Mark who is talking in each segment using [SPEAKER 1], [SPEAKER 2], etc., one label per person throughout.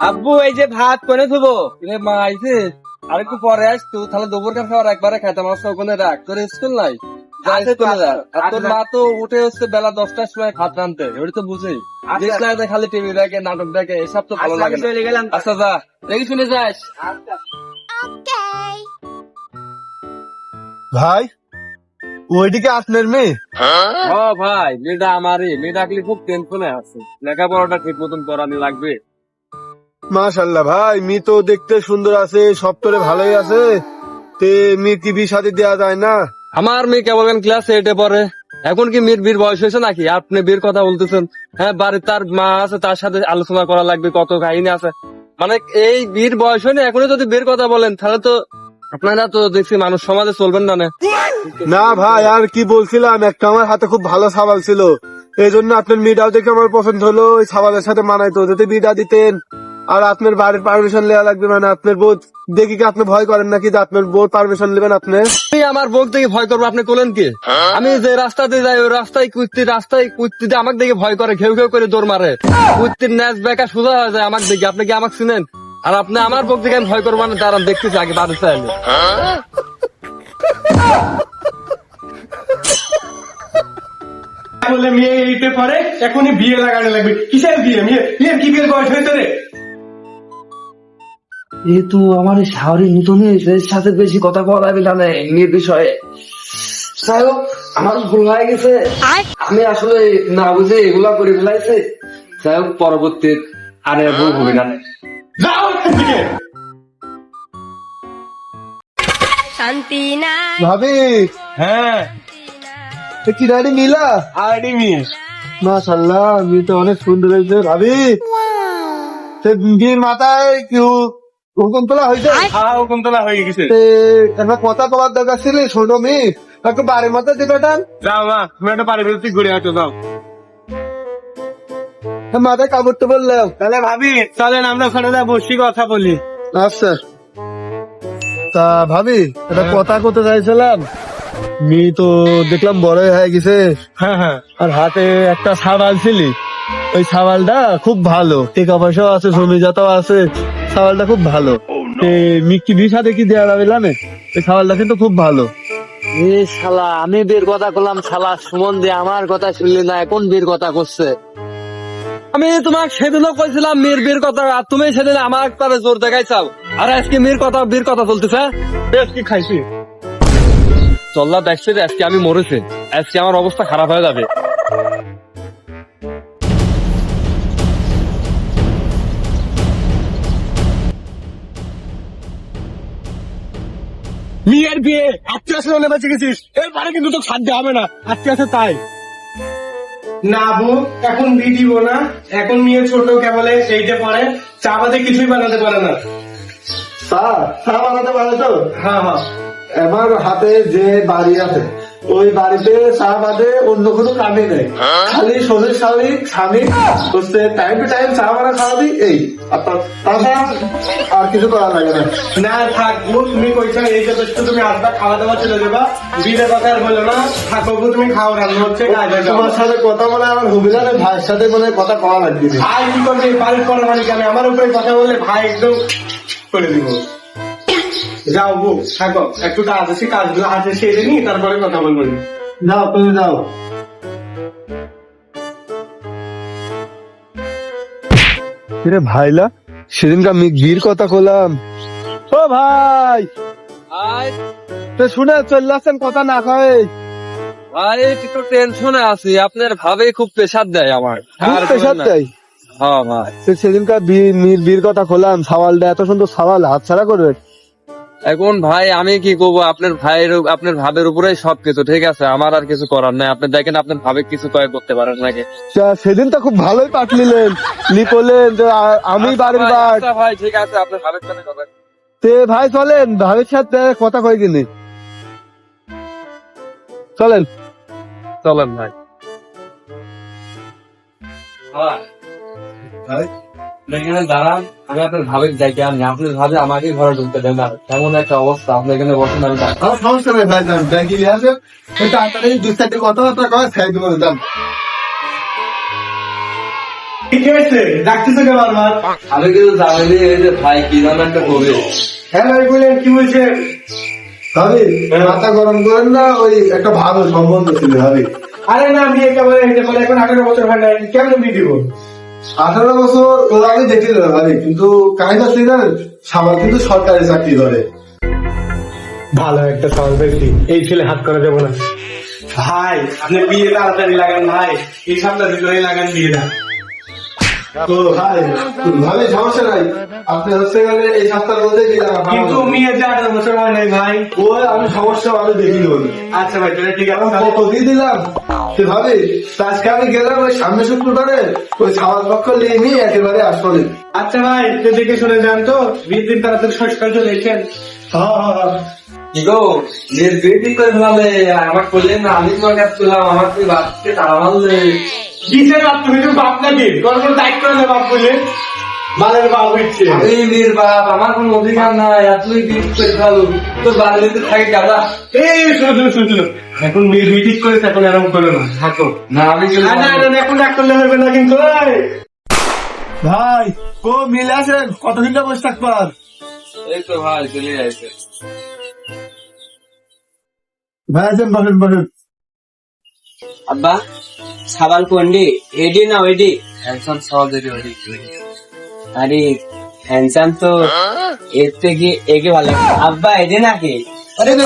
[SPEAKER 1] আব্বু এই যে ভাত করে দেবো মা আইছে আর একটু পরে আসতো তাহলে দুপুর খাবার একবারে খাইতাম আসতো ওখানে রাখ তোর স্কুল নাই যা স্কুলে যা আর তোর মা তো উঠে হচ্ছে বেলা 10টার সময় ভাত রানতে ওটা তো বুঝেই দেখলে খালি টিভি দেখে নাটক দেখে এসব তো ভালো লাগে না। আচ্ছা যা দেখি শুনে যাস।
[SPEAKER 2] ভাই ওইদিকে আপনার মেয়ে?
[SPEAKER 1] ও ভাই মেয়েটা আমারই, মেয়েটা আসলে খুব টেনশনে আছে, লেখাপড়াটা ঠিক মতন করানি লাগবে।
[SPEAKER 2] মাশাল্লাহ ভাই, মেয়ে তো দেখতে সুন্দর আছে, সব তোরে ভালোই আছে। তে মেয়ে কি বিয়ে শাদী দেওয়া যায় না?
[SPEAKER 1] আমার মেয়ে কেবল ক্লাস 8-এ পড়ে, এখন কি মেয়ের বিয়ের বয়স হয়েছে নাকি? আপনি বিয়ের কথা বলতেছেন? হ্যাঁ বাড়ির তার মা আছে, তার সাথে আলোচনা করা লাগবে, কত কাহিনী আছে। মানে এই বিয়ের বয়স হয়নি এখনই যদি বিয়ের কথা বলেন তাহলে তো আপনারা তো দেখছি মানুষ সমাজে চলবেন না।
[SPEAKER 2] না ভাই, আর কি বলছিলাম, একটা আমার হাতে খুব ভালো সাবাল ছিল, এই জন্য আপনার মেয়েটাও দেখে আমার পছন্দ হলো, ওই সাবালের সাথে মানাইতো, যদি বিয়েটা দিতেন। আর আপনার বাড়ির পারমিশন নেওয়া লাগবে, মানে আপনার বউ দেখি কি আপনি ভয় করেন নাকি যে আপনার বউর পারমিশন নেবেন আপনি?
[SPEAKER 1] আমি আমার বউ দেখে ভয় করবো আপনি বলেন কি? আমি যে রাস্তাতে যাই ওই রাস্তায় কুত্তিতে আমাকে দেখে ভয় করে, ঘেউ ঘেউ করে দৌড় মারে, কুত্তির ন্যাচ বেকা সোজা হয়ে যায় আমাকে দেখে। আপনি কি আমাকে চিনেন? আর আপনি আমার বউ দেখে আমি ভয় করবো না? দাঁড়ান দেখতেছি আগে বাড়ি চাইলে।
[SPEAKER 3] বলে মেয়ে এইতে পরে এখনই বিয়ে লাগানো লাগবে। কিসের বিয়ে? মেয়ের কি বিয়ের বয়স হয়েছে রে?
[SPEAKER 4] যেহেতু আমার এই শাহরি নতুনই এর সাথে বেশি কথা বলা যাবে না মেয়ের বিষয়ে। যাই হোক, আমার ভুল হয়ে গেছে, আমি আসলে না বুঝে এগুলা করে ফেলাইছে। যাই হোক, পরবর্তী আর এর ভুল হবে না।
[SPEAKER 3] যাও এখান থেকে।
[SPEAKER 5] শান্তি নাই
[SPEAKER 2] ভাবি,
[SPEAKER 3] হ্যাঁ
[SPEAKER 2] এ কি দাঁড়ি মিলা?
[SPEAKER 3] আরে মেয়ে
[SPEAKER 2] মাশাল্লাহ, মেয়ে তো অনেক সুন্দর হয়েছে ভাবি। সে বিয়ের মাথায় কেউ হুকুম তোলা হয়েছে?
[SPEAKER 3] হ্যাঁ হুকুম তোলা হয়ে গেছে।
[SPEAKER 2] তে একটা কথা বলার দরকার ছিল, ছোট মেয়ে একটু বাড়ির মাথায় দিবে টান,
[SPEAKER 3] যাও মা, তুমি একটা বাড়ি বেরোতে ঘুরে আসো। যাও
[SPEAKER 2] মাথায় কাপড় তো বললাম।
[SPEAKER 3] তাহলে ভাবি চলেন আমরা ওখানে যা বসি কথা বলি।
[SPEAKER 2] আচ্ছা, তা ভাবি একটা কথা করতে চাইছিলাম। মেয়ে তো দেখলাম বড় হয়ে গেছে,
[SPEAKER 3] হ্যাঁ হ্যাঁ
[SPEAKER 2] আর হাতে একটা সাবাল ছিলি, ওই সাবালটা খুব ভালো, টাকা পয়সাও আছে, জমি জাতাও আছে, সাবালটা খুব ভালো। মিকি বিয়ে সাথে কি দেওয়া যাবে না? এই সাবালটা কিন্তু খুব ভালো।
[SPEAKER 4] এ শালা, আমি বের কথা করলাম, শালা সুমন দিয়ে আমার কথা শুনলি না, এখন বের কথা করছে।
[SPEAKER 1] আমি তোমাকে সেদিনও কইছিলাম মেয়ের বিয়ের কথা, আর তুমি সেদিন আমার তারে জোর দেখাইছাও, আর আজকে মেয়ের কথা চলতেছে।
[SPEAKER 3] বেশ কি খাইছি?
[SPEAKER 1] চল্লা দেখছে যে আজকে আমি মরেছি, আজকে আমার অবস্থা খারাপ হয়ে যাবে।
[SPEAKER 3] মেয়ের বিয়ে আজকে আসলে অনেক বেঁচে গেছিস, এরপরে কিন্তু তো সাধ্য হবে না। আজকে আছে তাই না বউ, এখন বিয়ে দিব না, এখন মেয়ে ছোট, কেবলে সেইটা পরে চা বাদে কিছুই বানাতে পারে না।
[SPEAKER 2] চা বানাতে পারে তো?
[SPEAKER 3] হ্যাঁ হ্যাঁ
[SPEAKER 2] আমার হাতে যে বাড়ি আছে, ওই বাড়িতে চা বাদে অন্য কোনো কামই নেই, খালি শরীর স্বামী হচ্ছে টাইম টু টাইম চা বানা খাওয়াবি, এই তাছাড়া আর কিছু করা লাগে না।
[SPEAKER 3] না থাক বউ, তুমি কইছো এই যথেষ্ট, তুমি আসবা খাওয়া দাওয়া চলে যাবা, বিয়ের কথা আর বললো না, থাকো বউ, তুমি খাও, রান্না হচ্ছে কাজে যাও।
[SPEAKER 2] তোমার সাথে কথা বলে আমার হবিলা না, ভাইয়ের সাথে মনে হয় কথা কওয়া লাগবে।
[SPEAKER 3] ভাই কি করবে? বাড়ির করার মানে কেন আমার উপরে কথা বললে ভাই একদম করে দিব। যাও বউ থাকো, একটু কাজ আছে, কাজগুলো হাতে সেরে নি, তারপরে কথা বলবো।
[SPEAKER 2] যাও তুমি যাও। রে ভাইলা, সেদিনকার বিয়ের কথা কলাম, ও ভাই তো শুনে চলে আসছেন, কথা না কয়?
[SPEAKER 1] ভাই একটু টেনশনে আছি, আপনার ভাবে খুব প্রেসার দেয় আমার।
[SPEAKER 2] খুব প্রেসার দেয়?
[SPEAKER 1] হ্যাঁ ভাই,
[SPEAKER 2] সেদিনকার বিয়ের কথা খোলাম, সাওয়ালটা এত সুন্দর সাওয়াল হাতছাড়া করবে?
[SPEAKER 1] এখন ভাই আমি কি করবো? আপনার ভাবের উপরেই সবকিছু, ঠিক আছে, আমার আর কিছু করার নাই। আপনি দেখেন আপনার ভাবে কিছু করতে পারেন নাকি?
[SPEAKER 2] সেদিন তো খুব ভালোই পাঠ নিলেন, লিপলেন যে আমি বাড়ির বাট।
[SPEAKER 1] আচ্ছা ভাই ঠিক আছে, আপনার ভাবের সাথে কথা।
[SPEAKER 2] তে ভাই চলেন, ভাবির সাথে কথা কই কিনি, চলেন।
[SPEAKER 1] চলেন ভাই।
[SPEAKER 2] ভাই
[SPEAKER 1] এখানে দাঁড়ান, আমি আপনার ভাবের জায়গা আনি, আপনার ভাবে আমাকে ঘরে ঢুকতে দেন না, এমন একটা অবস্থা। আপনি এখানে বসেন, আমি
[SPEAKER 2] আমার সমস্যা নেই ভাই, যান ব্যাংকে নিয়ে আসেন, তাড়াতাড়ি 2-4টে কথাবার্তা কয় খাই দেবো, যান।
[SPEAKER 3] কি হয়েছে? ডাকতেছো কে বারবার?
[SPEAKER 1] আমি কিন্তু জানি এই যে ভাই কি নাম একটা হবে।
[SPEAKER 3] হ্যাঁ ভাই বলেন, কি হয়েছে?
[SPEAKER 2] ভাবি মাথা গরম করেন না, ওই একটা ভালো সম্বন্ধ ছিল ভাবি।
[SPEAKER 3] আরে না, বিয়ে কেবল হয়েছে বলে, এখন 18 বছর হয় নাই, কেমন বিয়ে দিব?
[SPEAKER 2] 18 বছর ওর আগে দেখি ভাবি, কিন্তু কাহিনী ছিল না, সাবাল কিন্তু সরকারি চাকরি করে।
[SPEAKER 3] ভালো একটা সহজ ব্যক্তি, এই ছেলে হাত করা যাবো না। ভাই আপনি বিয়ে তাড়াতাড়ি লাগান ভাই, এই সপ্তাহ ভিতরে লাগান বিয়েটা।
[SPEAKER 2] তো ভাই ভাবি সমস্যা নাই, আপনি হচ্ছে গেলে এই সপ্তাহের মধ্যে
[SPEAKER 3] কিন্তু মেয়ে যে 18 বছর হয় নাই ভাই।
[SPEAKER 2] ওই আমি সমস্যা আমি দেখি নেবো।
[SPEAKER 3] আচ্ছা ভাই তাহলে ঠিক আছে।
[SPEAKER 2] কত দিয়ে দিলাম সে ভাবি, আজকে আমি গেলাম ওই সামনে শুক্রবারে ওই সাবাল পক্ষ নিয়ে নিয়ে একেবারে আসলে।
[SPEAKER 3] আচ্ছা ভাই, তো দেখে শুনে যান তো, বিয়ের দিন তাড়াতাড়ি সংস্কার চলে এসেছেন।
[SPEAKER 1] কি গো, মেয়ের বিয়ে ঠিক করে ফেলালে, আমার করলেন না, আমি তোমার কাছে ছিলাম, আমার তুই বাপকে তারা মারলে।
[SPEAKER 3] কিসের বাপ? তুমি তো বাপ নাকি? কোন কোন দায়িত্ব না বাপ বলে বালের বাপ হচ্ছে।
[SPEAKER 1] আমি মেয়ের বাপ, আমার কোনো অধিকার নাই, আর তুই বিয়ে করে ফেলো, তোর বাড়িতে থাকে গাদা।
[SPEAKER 3] এই শুনো, এখন বিয়ে বিয়ে ঠিক করেছে, এখন এরকম করো না, থাকো।
[SPEAKER 1] না আমি গেলে
[SPEAKER 3] না, এখন ডাক করলে হবে না কিন্তু।
[SPEAKER 2] ভাই ও মিলে আসেন, কতদিনটা বসে থাকবার?
[SPEAKER 1] এই তো ভাই চলে যাইছে।
[SPEAKER 2] ভাই আসেন, বসেন বসেন।
[SPEAKER 4] আব্বা সাবাল কোনডি, এডি না ওইডি?
[SPEAKER 1] হ্যান্ডসাম সওয়াল দিদি ওই।
[SPEAKER 4] আরে হ্যান্ডসাম তো এর থেকে একে ভালো লাগে। আব্বা এডি নাকি?
[SPEAKER 1] আরে না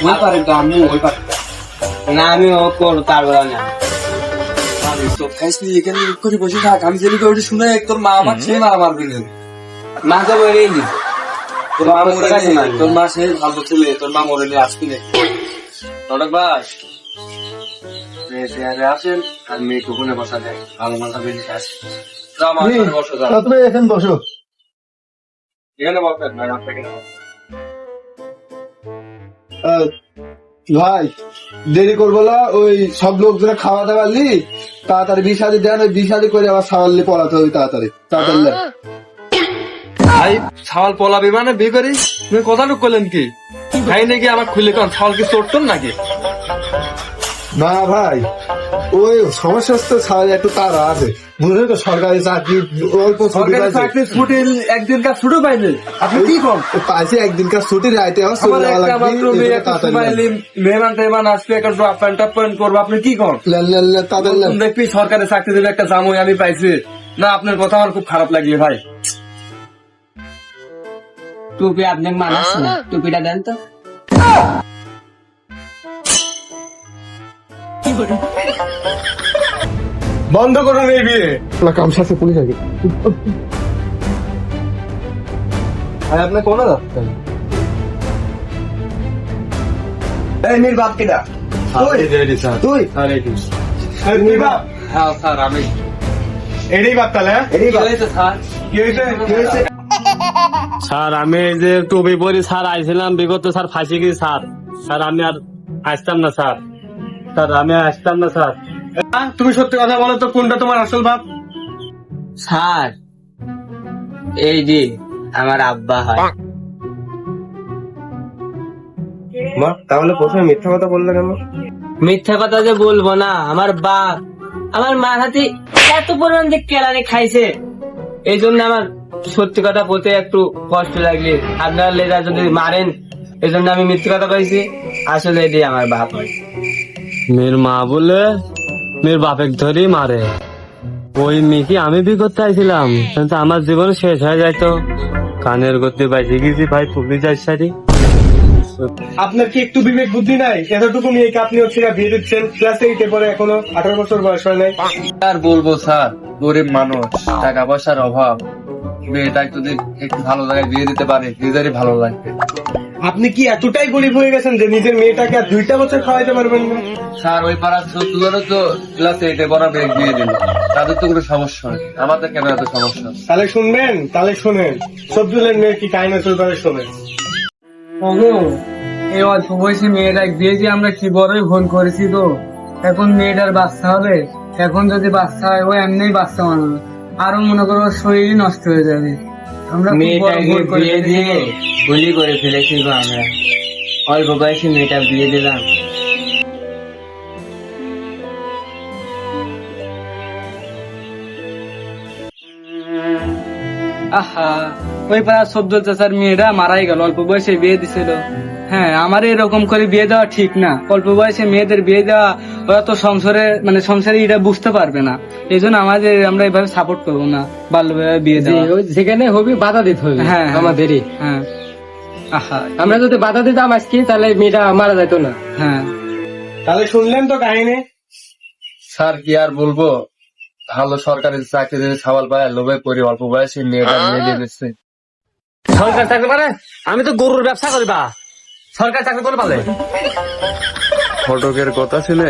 [SPEAKER 4] না পারে তো, আমি ওই পারে না, আমি ও করবো তার বলা না।
[SPEAKER 1] এখানে করে বসে থাক, আমি যেদিকে ওটা শুনে তোর মা আমার ছেলে মারা মারবি না।
[SPEAKER 4] মা তো বলেই নি,
[SPEAKER 1] তোর মা মরে নেই, তোর মা সে ভালো ছেলে, তোর মা মরে নেই, আসবি না। নটক ভাই আসেন, আর মেয়ে কুকুনে বসা যায়, ভালো মাথা বেরিয়ে আসে। বসো যা,
[SPEAKER 2] তুমি এখন বসো।
[SPEAKER 1] এখানে বসেন ভাই, আপনাকে
[SPEAKER 2] ভাই দেরি করবো না, ওই সব লোকজনে খাওয়া দাওয়া লি তাড়াতাড়ি বিষাদি দেন, ওই বিষাদি করে আবার সাওয়ালি পড়াতে হবে তাড়াতাড়ি তাড়াতাড়ি লেন।
[SPEAKER 1] ভাই ছাওয়াল পলাবি মানে বিয়ে করিস, তুমি কথাটুক করলেন কি? ভাই নাকি আমার খুলে কন ছাওয়াল কি চড়তন নাকি?
[SPEAKER 2] না ভাই ওই সমস্যা তো সাওয়াল একটু তাড়া আছে, বুঝলেন তো, সরকারি চাকরি অল্প ছুটি
[SPEAKER 1] সরকারি
[SPEAKER 2] পাইছে।
[SPEAKER 1] চাকরি ছুটি একদিন কাজ ছুটি পাইলে আপনি কি কম?
[SPEAKER 2] পাইছে একদিনকার ছুটি, রাইতে আমার
[SPEAKER 1] আমার
[SPEAKER 2] চলে যাওয়া
[SPEAKER 1] একটা
[SPEAKER 2] লাগবে,
[SPEAKER 1] মাত্র
[SPEAKER 2] এই
[SPEAKER 1] মেয়ে
[SPEAKER 2] জন্য
[SPEAKER 1] একটা
[SPEAKER 2] তাড়াতাড়ি
[SPEAKER 1] সুমাইলি
[SPEAKER 2] লেন।
[SPEAKER 1] মেহমান টেহমান আসবে, একটা ড্রপ পয়েন্ট টপ পয়েন্ট করবো, আপনি কি কম?
[SPEAKER 2] লেন, লেন, লেন, তাড়াতাড়ি লেন।
[SPEAKER 1] দেখবি সরকারি চাকরি দেবে একটা জামুই আমি পাইছি না, আপনার কথা আমার খুব খারাপ লাগছে ভাই।
[SPEAKER 4] টুপি আপনি মানুষ না, টুপিটা দেন তো।
[SPEAKER 3] বন্ধ করুন এই বিয়ে।
[SPEAKER 2] কামসাসে পুলিশ আগে।
[SPEAKER 1] ভাই আপনি কোন যাচ্ছেন?
[SPEAKER 3] এই মেয়ের বাপ কেটা? তুই? এই মেয়ের বাপ?
[SPEAKER 1] হ্যাঁ স্যার আমি।
[SPEAKER 3] এটাই বাপ তাহলে?
[SPEAKER 1] কি হয়েছে স্যার?
[SPEAKER 3] কি হয়েছে? কি হয়েছে?
[SPEAKER 6] স্যার আমি এই যে টুপি পরি স্যার আইছিলাম, বিগত স্যার ফাঁসি গেছি স্যার। স্যার আমি আর আসতাম না স্যার, স্যার আমি আসতাম না স্যার।
[SPEAKER 3] তুমি সত্যি কথা বলো তো, কোনটা তোমার আসল বাপ?
[SPEAKER 4] স্যার এই যে আমার আব্বা হয়।
[SPEAKER 3] তাহলে প্রথমে মিথ্যা কথা বললে কেন?
[SPEAKER 4] মিথ্যা কথা যে বলবো না, আমার বাপ আমার মার হাতে এত পরিমাণ যে কেলানি খাইছে, এই জন্য আমার সত্যি কথা বলতে একটু কষ্ট লাগলে, আপনার লেজা যদি মারেন, এই জন্য আমি মিথ্যা কথা পাইছি। আসলে এটি আমার বাপ হয়।
[SPEAKER 6] মেয়ের মা বলে মেয়ের বাপের ধরেই মারে, ওই মেয়েকে আমি বি করতে আইছিলাম, কিন্তু আমার জীবন শেষ হয়ে যাইতো। কানের গতি বাইসে গেছি ভাই, পুলিশ যাই সারি।
[SPEAKER 3] আপনার কি একটু বিবেক বুদ্ধি নাই? এতটুকু মেয়েকে আপনি হচ্ছে না বিয়ে দিচ্ছেন, ক্লাস 8 পরে, এখনো 18 বছর বয়স হয় নাই।
[SPEAKER 1] আর বলবো স্যার, গরিব মানুষ, টাকা পয়সার অভাব, মেয়েটা যদি একটু ভালো জায়গায় বিয়ে দিতে পারে নিজেরই ভালো লাগবে।
[SPEAKER 3] আপনি কি এতটাই গরিব হয়ে গেছেন যে নিজের মেয়েটাকে আর 2টা বছর খাওয়াইতে পারবেন না?
[SPEAKER 1] স্যার ওই পাড়ার ছোটগুলো তো ক্লাস 8 পড়া বেগ দিয়ে দিল, তাদের তো কোনো সমস্যা নেই, আমাদের কেন এত সমস্যা?
[SPEAKER 3] তাহলে শুনবেন, তাহলে শোনেন, সবজুলের মেয়ের কি কাহিনী চলবে শোনেন।
[SPEAKER 7] এই অল্প বয়সী মেয়েটাকে বিয়ে দিয়ে আমরা কি বড়ই ভুল করেছি তো। এখন মেয়েটার বাচ্চা হবে, এখন যদি বাচ্চা হয় ও এমনি বাচ্চা মানাবে, আরো মনে করো ওর শরীরই নষ্ট হয়ে যাবে। আমরা খুব বড়
[SPEAKER 4] মেয়েটাকে
[SPEAKER 7] ভুল করে
[SPEAKER 4] বিয়ে
[SPEAKER 7] ফেলেছি
[SPEAKER 4] দিয়ে
[SPEAKER 7] গো।
[SPEAKER 4] গুলি করে ফেলেছি গো আমরা। অল্প বয়সে মেয়েটা বিয়ে দিলাম।
[SPEAKER 7] আহা, ওই পাড়া সবদুল চাচার মেয়েরা মারাই গেল, অল্প বয়সে বিয়ে দিছিল। হ্যাঁ, আমার এরকম করে বিয়ে দেওয়া ঠিক না। অল্প বয়সে মেয়েদের বিয়ে দেওয়া, ওরা তো সংসারে এটা বুঝতে পারবে না। এই জন্য আমরা এভাবে সাপোর্ট করবো না বাল্য বিবাহে বিয়ে দেওয়া।
[SPEAKER 4] যেখানে হবি বাধা দিতে হবে
[SPEAKER 7] হ্যাঁ,
[SPEAKER 4] আমাদেরই।
[SPEAKER 7] হ্যাঁ, আহা,
[SPEAKER 4] আমরা যদি বাধা দিতাম আজকে, তাহলে মেয়েটা মারা যেত না।
[SPEAKER 7] হ্যাঁ।
[SPEAKER 3] তাহলে শুনলেন তো কাহিনী।
[SPEAKER 1] স্যার কি আর বলবো, ভালো সরকারি চাকরি যদি ছাওয়াল পায় লোভে পড়ি অল্প বয়সে মেয়েটা মেয়ে দিয়ে দিচ্ছে।
[SPEAKER 6] সরকার চাকরি পারে? আমি তো গরুর ব্যবসা করিবা, সরকার চাকরি করে পালে।
[SPEAKER 1] ফটকের কথা শুনে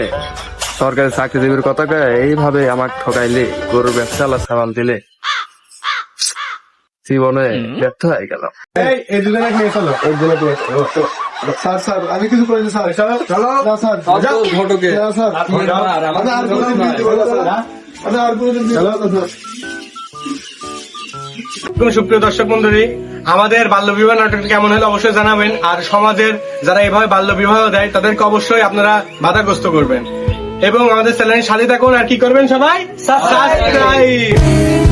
[SPEAKER 1] সরকারি চাকরিজীবীর কথা কয়ে এইভাবে আমাকে ঠকাইলে, গরুর ব্যবসা ছাওয়াল দিলে, জীবনে ব্যর্থ হয়ে গেলাম।
[SPEAKER 3] এই দুজনে নিয়ে চলো।
[SPEAKER 2] স্যার স্যার আমি কিছু করিনি স্যার। না স্যার, যাও।
[SPEAKER 1] ফটকে
[SPEAKER 2] না, স্যার। আমি আর কোনোদিন বিয়ে দিব না, স্যার। আমি আর কোনোদিন বিয়ে দিব না, স্যার।
[SPEAKER 3] সুপ্রিয় দর্শক মন্ডলী, আমাদের বাল্য বিবাহ নাটকটি কেমন হলো অবশ্যই জানাবেন। আর সমাজের যারা এভাবে বাল্য বিবাহ দেয় তাদেরকে অবশ্যই আপনারা বাধাগ্রস্ত করবেন এবং আমাদের চ্যানেলের সাথে থাকুন। আর কি করবেন সবাই? সাবস্ক্রাইব।